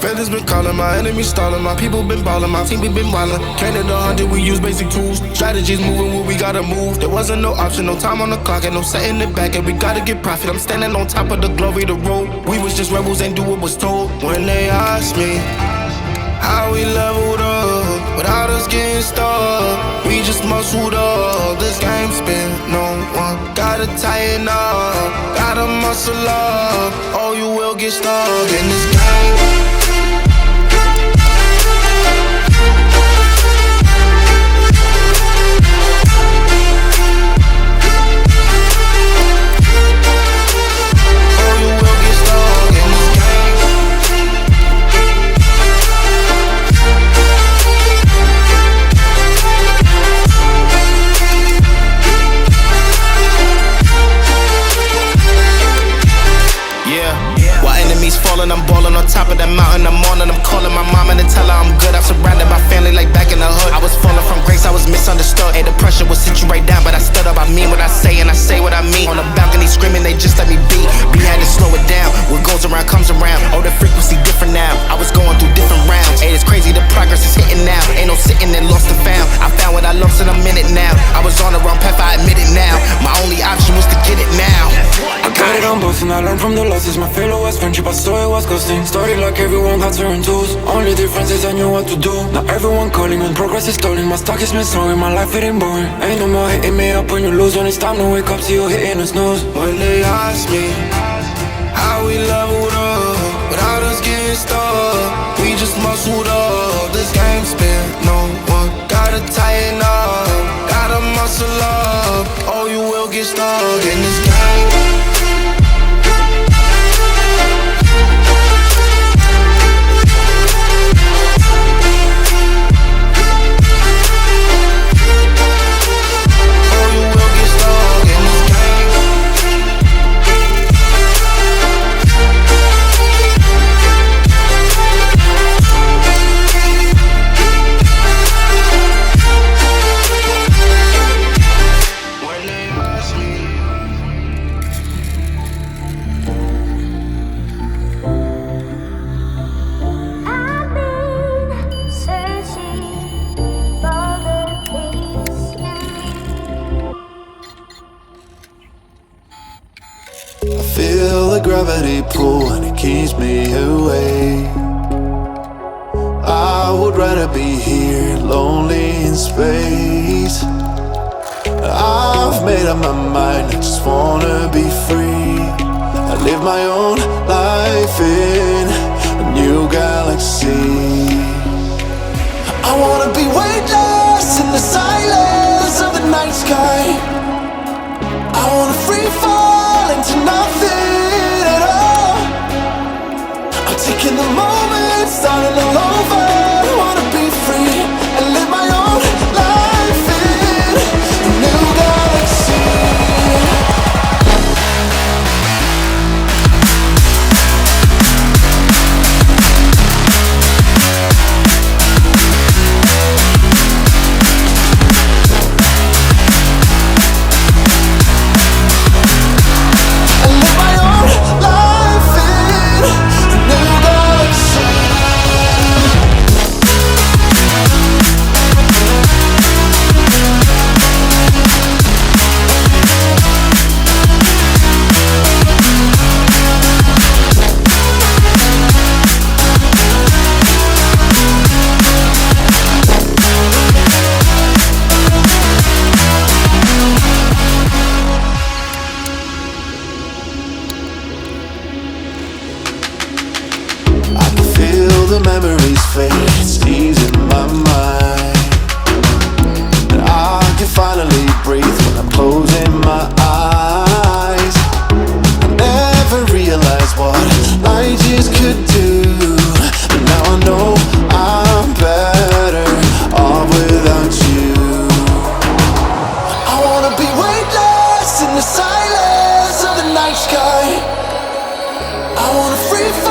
Feathers been calling, my enemies stalling, my people been ballin', my team we been wildin'. Counted 100, we use basic tools. Strategies moving where we gotta move. There wasn't no option, no time on the clock, and no setting it back, and we gotta get profit. I'm standing on top of the glory, the road. We was just rebels, ain't do what was told. When they asked me how we leveled up without us getting stuck, we just muscled up. This game spin, no one gotta tighten up, gotta muscle up, or you will get stuck in this game. I'm ballin' on top of that mountain, I'm on and I'm calling my mama to tell her I'm good. I'm surrounded by family like back in the hood. I was falling from grace, I was misunderstood. Hey, the pressure will sit you right down, but I stood up. I mean what I say and I say what I mean. On the balcony screaming, they just let me be. We had to slow it down, what goes around comes around. Oh, the frequency different now, I was going through different rounds. Hey, it's crazy, the progress is hitting now. Ain't no sitting and lost and found. I found what I lost and I'm in it now. I was on the wrong path, I admit it now. My only option was to get it now. I got it on both and I learned from the losses. My failure was friendship, I saw it was ghosting. Started like everyone got certain tools. Only difference is I knew what to do. Now everyone calling when progress is stalling. My stock is missing, my life it ain't boring. Ain't no more hitting me up when you lose. When it's time to wake up, see you hitting the snooze. When they ask me how we leveled up without us getting stuck, we just muscled up. This game spin, no one gotta tighten up, gotta muscle up, or you will get stuck in this game. Gravity pull and it keeps me away. I would rather be here, lonely in space. I've made up my mind, I just wanna be free. I live my own life in a new galaxy. I wanna be weightless in the silence of the night sky. I wanna free fall into nothing. Taking the moment, starting all over. I wanna be free and live my own life in a new galaxy. And live my own life in a new galaxy. I can feel the memories fade, it's easing my mind. And I can finally breathe when I'm closing my eyes. I never realized what I just could do, but now I know I'm better off without you. I wanna be weightless in the silence of the night sky. I wanna free fall